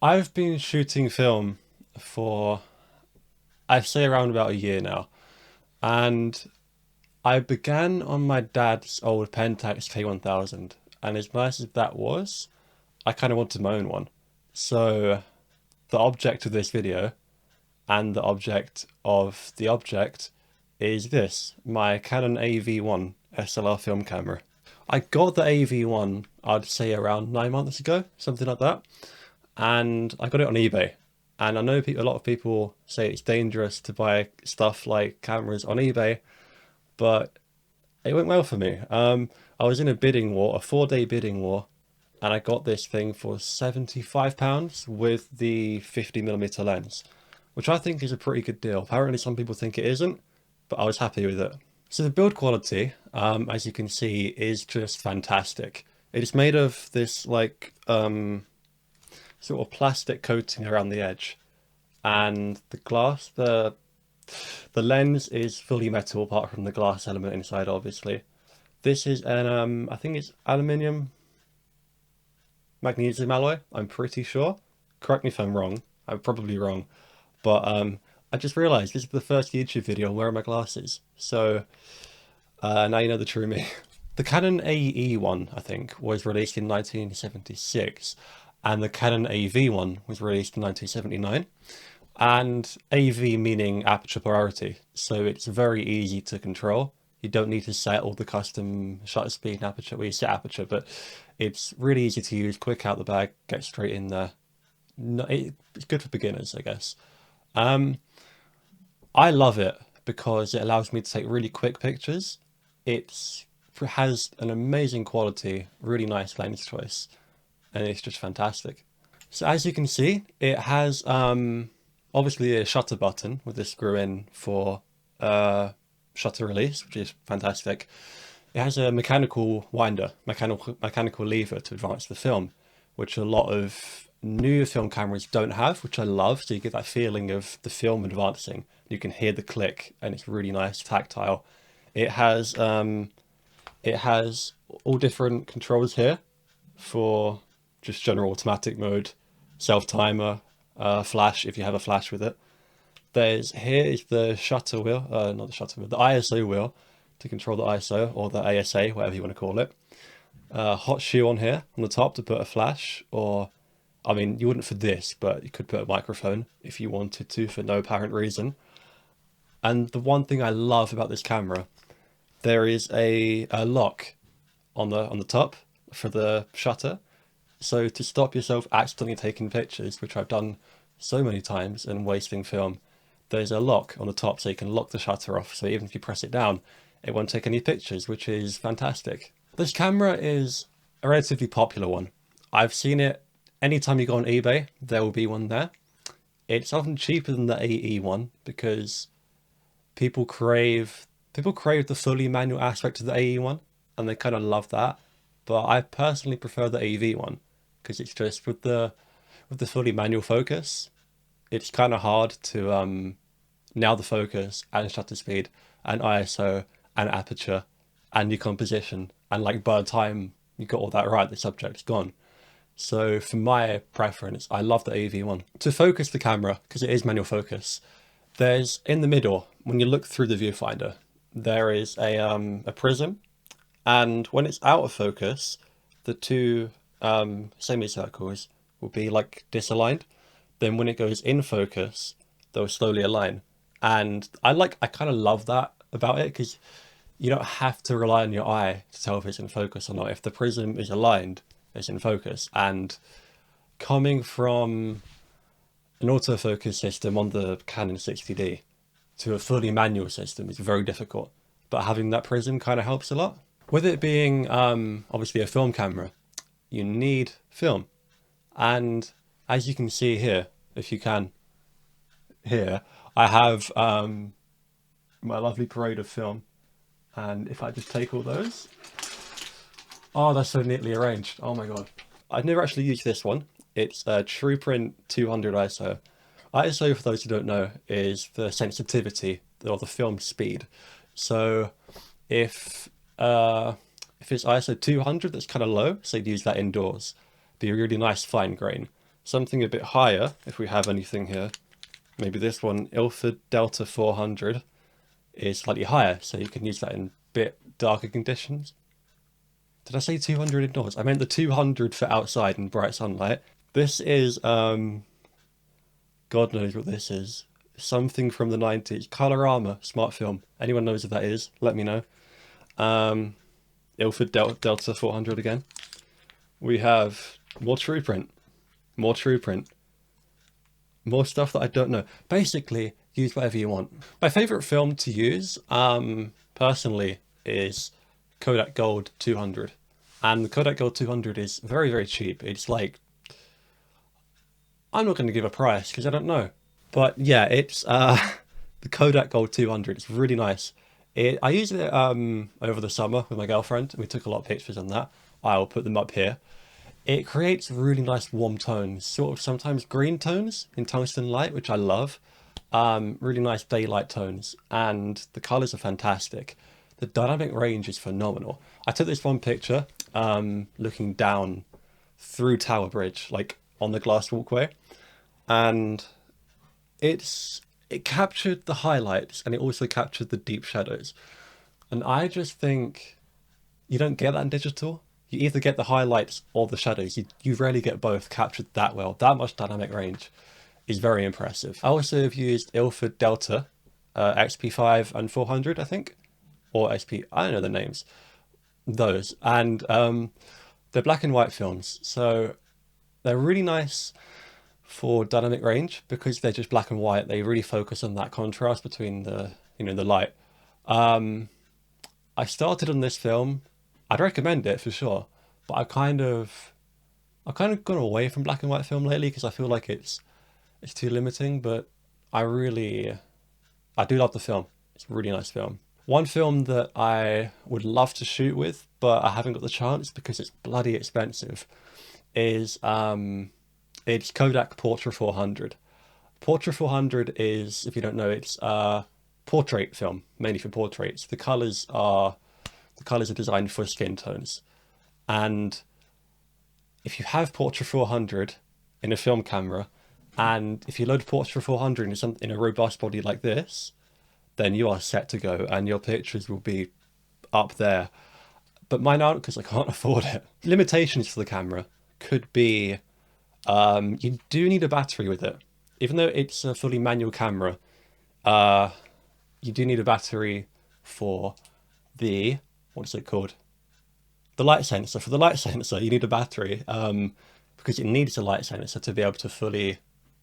I've been shooting film for, I'd say, around about a year now, and I began on my dad's old Pentax K1000, and as nice as that was, I kind of wanted my own one. So the object of this video and the object of the object is this, my Canon AV-1 SLR film camera. I got the AV-1, I'd say around 9 months ago, something like that, and I got it on eBay. And I know a lot of people say it's dangerous to buy stuff like cameras on eBay, but it went well for me. I was in a bidding war, a 4-day bidding war, and I got this thing for £75 with the 50mm lens, which I think is a pretty good deal. Apparently some people think it isn't, but I was happy with it. So the build quality, as you can see, is just fantastic. It is made of this sort of plastic coating around the edge, and the glass, the lens is fully metal apart from the glass element inside, obviously. This is an I think it's aluminium magnesium alloy, I'm pretty sure. Correct me if I'm wrong. I'm probably wrong. But I just realized this is the first YouTube video I'm wearing my glasses. So now you know the true me. The Canon AE-1, I think, was released in 1976, and the Canon AV-1 was released in 1979. And AV meaning aperture priority, so it's very easy to control. You don't need to set all the custom shutter speed and aperture. Well, you set aperture, but it's really easy to use, quick out the bag, get straight in there. No, it's good for beginners, I guess. I love it because it allows me to take really quick pictures. It has an amazing quality, really nice lens choice, and it's just fantastic. So as you can see, it has obviously a shutter button with a screw in for shutter release, which is fantastic. It has a mechanical winder, mechanical lever to advance the film, which a lot of new film cameras don't have, which I love. So you get that feeling of the film advancing. You can hear the click, and it's really nice, tactile. It has all different controls here for just general automatic mode, self timer, flash if you have a flash with it. Here is the shutter wheel, not the shutter wheel, the ISO wheel to control the ISO, or the ASA, whatever you want to call it. Hot shoe on here on the top to put a flash, or I mean, you wouldn't for this, but you could put a microphone if you wanted to for no apparent reason. And the one thing I love about this camera, there is a lock on the top for the shutter. So to stop yourself accidentally taking pictures, which I've done so many times and wasting film, there's a lock on the top so you can lock the shutter off. So even if you press it down, it won't take any pictures, which is fantastic. This camera is a relatively popular one. I've seen it anytime you go on eBay, there will be one there. It's often cheaper than the AE-1 because people crave the fully manual aspect of the AE-1, and they kind of love that. But I personally prefer the AV-1 because it's just with the fully manual focus, it's kind of hard to nail the focus and shutter speed and ISO and aperture and your composition, and like by the time you got all that right, the subject's gone. So for my preference, I love the AV-1. To focus the camera, because it is manual focus, there's in the middle, when you look through the viewfinder, there is a prism, and when it's out of focus, the two semicircles will be like disaligned. Then when it goes in focus, they'll slowly align. And I kind of love that about it, because you don't have to rely on your eye to tell if it's in focus or not. If the prism is aligned, it's in focus. And coming from an autofocus system on the Canon 60D to a fully manual system is very difficult. But having that prism kind of helps a lot. With it being obviously a film camera, you need film. And as you can see here, if you can, here, I have my lovely parade of film. And if I just take all those, oh, that's so neatly arranged. Oh my God. I've never actually used this one. It's a TruePrint 200 ISO. ISO, for those who don't know, is the sensitivity or the film speed. So if it's ISO 200, that's kind of low, so you'd use that indoors. Be a really nice fine grain. something a bit higher, if we have anything here, maybe this one, Ilford Delta 400, is slightly higher, so you can use that in a bit darker conditions. Did I say 200 indoors? I meant the 200 for outside in bright sunlight. This is, God knows what this is. Something from the 90s. Colorama, smart film. Anyone knows what that is, let me know. Ilford Delta 400 again. We have more true print. More true print. More stuff that I don't know. Basically, use whatever you want. My favourite film to use, personally, is Kodak Gold 200. And the Kodak Gold 200 is very, very cheap. It's like, I'm not going to give a price because I don't know. But yeah, it's the Kodak Gold 200. It's really nice. I used it over the summer with my girlfriend. We took a lot of pictures on that. I'll put them up here. It creates really nice warm tones, sort of sometimes green tones in tungsten light, which I love. Really nice daylight tones, and the colors are fantastic. The dynamic range is phenomenal. I took this one picture looking down through Tower Bridge, like on the glass walkway, and it captured the highlights and it also captured the deep shadows. And I just think you don't get that in digital. You either get the highlights or the shadows. You rarely get both captured that well. That much dynamic range is very impressive. I also have used Ilford Delta XP5 and 400, I think, or XP, I don't know the names, those. And they're black and white films, so they're really nice for dynamic range because they're just black and white. They really focus on that contrast between the, the light. I started on this film. I'd recommend it for sure, but I've kind of gone away from black and white film lately because I feel like it's too limiting, but I do love the film. It's a really nice film. One film that I would love to shoot with, but I haven't got the chance because it's bloody expensive, is it's Kodak Portra 400. Portra 400 is, if you don't know, it's a portrait film, mainly for portraits. The colors are designed for skin tones. And if you have Portra 400 in a film camera, and if you load Portra 400 in a robust body like this, then you are set to go and your pictures will be up there. But mine aren't because I can't afford it. Limitations for the camera could be, you do need a battery with it. Even though it's a fully manual camera, you do need a battery for the, what is it called? The light sensor. For the light sensor, you need a battery because it needs a light sensor to be able to fully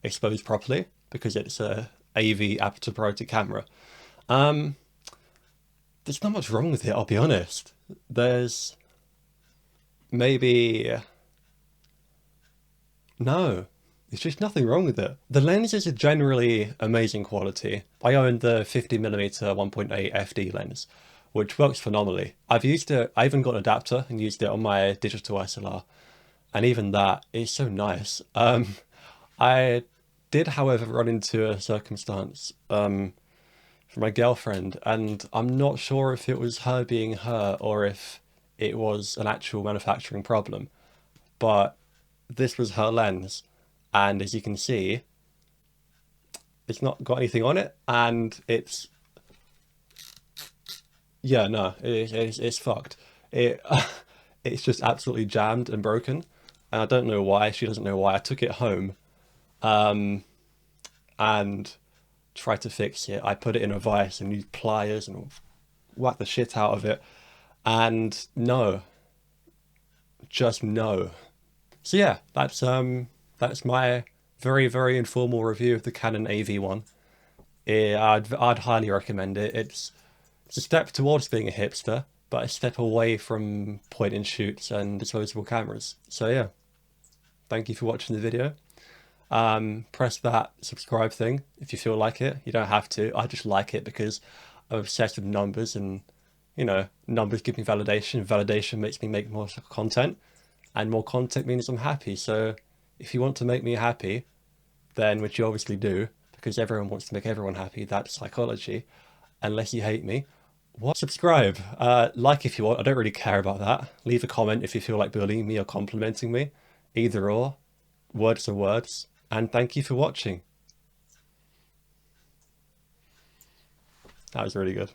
expose properly because it's a AV aperture priority camera. There's not much wrong with it, I'll be honest. There's maybe... No, there's just nothing wrong with it. The lenses are generally amazing quality. I own the 50mm 1.8 FD lens, which works phenomenally. I've used it, I even got an adapter and used it on my digital SLR, and even that is so nice. I did, however, run into a circumstance from my girlfriend, and I'm not sure if it was her being her or if it was an actual manufacturing problem, but this was her lens, and as you can see, it's not got anything on it, and it's, yeah, no, it's fucked. It's just absolutely jammed and broken, and I don't know why. She doesn't know why. I took it home and tried to fix it. I put it in a vise and used pliers and whacked the shit out of it, and no, just no. So yeah, that's my very, very informal review of the Canon AV-1. I'd highly recommend it. It's a step towards being a hipster, but a step away from point and shoots and disposable cameras. So yeah, thank you for watching the video. Press that subscribe thing if you feel like it. You don't have to. I just like it because I'm obsessed with numbers, and numbers give me validation. Validation makes me make more content, and more content means I'm happy. So if you want to make me happy, then, which you obviously do, because everyone wants to make everyone happy, that's psychology, unless you hate me, what? Subscribe, like if you want. I don't really care about that. Leave a comment if you feel like bullying me or complimenting me, either or. words are words, and thank you for watching. That was really good.